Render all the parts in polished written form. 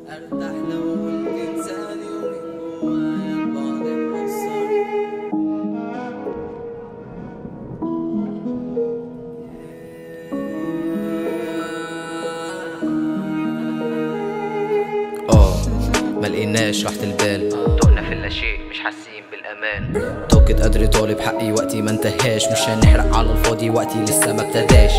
ارتاح لو قلت انساني ومن جوايا البعد مقصر. ملقيناش راحة البال، تهنا في اللاشيء مش حاسين بالامان. طاقة قدر طالب حقي وقتي ما انتهاش، مش هنحرق على الفاضي وقتي لسه ما ابتداش.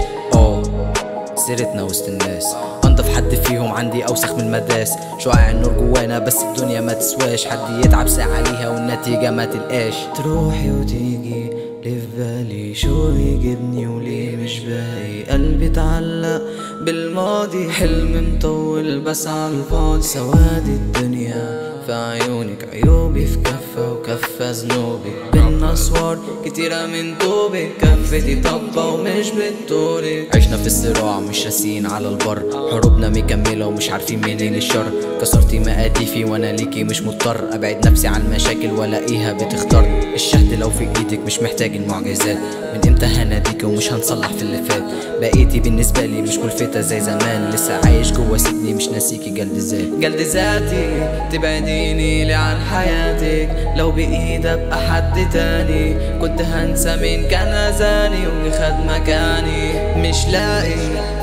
سيرتنا وسط الناس انضف حد فيهم عندي اوسخ من المداس. شعاع النور جوانا بس الدنيا ما تسواش، حد يتعب ساعة ليها والنتيجة ما تلقاش. تروحي وتيجي ليه في بالي شو يجيبني وليه مش باقي، قلبي اتعلق بالماضي، حلم مطول بس عالفاضي. سواد الدنيا في عيونك، عيوبي في كفة وكفة ذنوبي، بينا اسوار كتيرة من طوبك، كفتي طبة ومش بتطولك. عشنا في الصراع مش راسين على البر، حروبنا مكملة ومش عارفين منين الشر. كسرتي مقاديفي وانا ليكي مش مضطر، ابعد نفسي عن المشاكل والاقيها بتختار. الشهد لو في ايدك مش محتاج المعجزات، من امتى هناديك ومش هنصلح في اللي فات. بقيتي بالنسبة لي مش ملفتة زي زمان، لسه عايش جوا سجني مش ناسيكي جلد ذات. جلد ذاتي تبعديني ليه عن حياتك، لو بإيد ابقى حد تاني كنت هنسى مين كان اذاني واللي خد مكاني. مش لاقي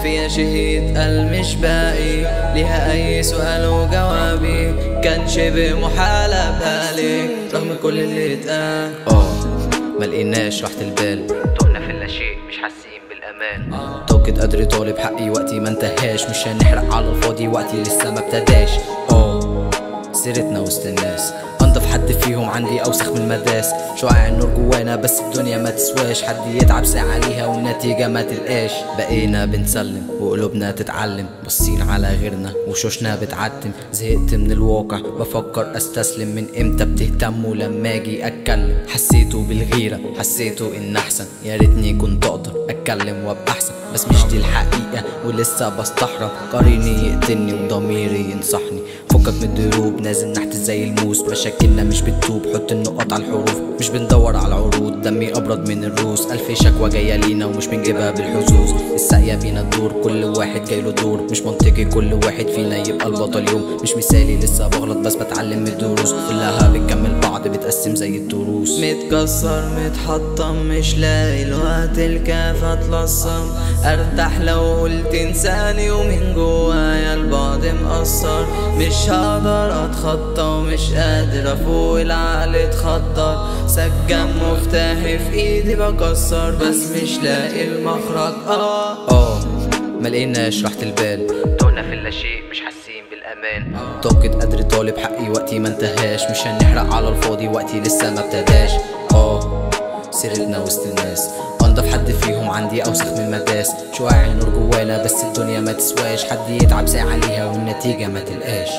فيها شهيد قال مش باقي، ليها اي سؤال وجوابي كان شبه محال ابقالك رغم كل اللي اتقال. ملقيناش راحة البال، تهنا في اللاشيء مش حاسين بالامان. طاقة قدر طالب حقي وقتي ما انتهاش، مش هنحرق على الفاضي وقتي لسه ما ابتداش. سيرتنا وسط الناس انضف حد فيهم عندي اوسخ من المداس. شعاع النور جوانا بس الدنيا ما تسواش، حد يتعب ساعة ليها والنتيجة ما تلقاش. بقينا بنسلم وقلوبنا تتعلم، باصين على غيرنا وشوشنا بتعتم. زهقت من الواقع بفكر استسلم، من امتى بتهتموا لما اجي اتكلم. حسيته بالغيرة حسيته ان احسن، يا ريتني كنت اقدر اتكلم وابقى احسن، بس مش دي الحقيقة ولسه بستحرم. قريني يقتلني وضميري ينصحني، فكك من الدروب نازل نحت زي الموس. مشاكلنا مش بتدوب، حط النقط على الحروف، مش بندور على العروض. دمي ابرد من الروس، الف شكوى جايه لينا ومش بنجيبها بالحظوظ. الساقيه بينا الدور، كل واحد جايله دور، مش منطقي كل واحد فينا يبقى البطل يوم. مش مثالي لسه بغلط بس بتعلم من الدروس، كلها بتكمل بعض بتقسم زي التروس. متكسر متحطم مش لاقي الوقت الكافي اتلصم. ارتاح لو قلت انساني ومن جوايا البعد مقصر. مش هقدر اتخطى ومش قادر افوق، العقل اتخدر. سجن مفتاحي في ايدي بكسر بس مش لاقي المخرج. ملقيناش راحة البال، تهنا في اللاشيء مش حاسين بالامان. طاقة قدر طالب حقي وقتي ما انتهاش، مش هنحرق على الفاضي وقتي لسه ما ابتداش. سيرتنا وسط الناس انضف حد فيهم عندي اوسخ من المداس. شعاع النور جوانا بس الدنيا ما تسواش، حد يتعب ساعة ليها والنتيجة ما تلقاش.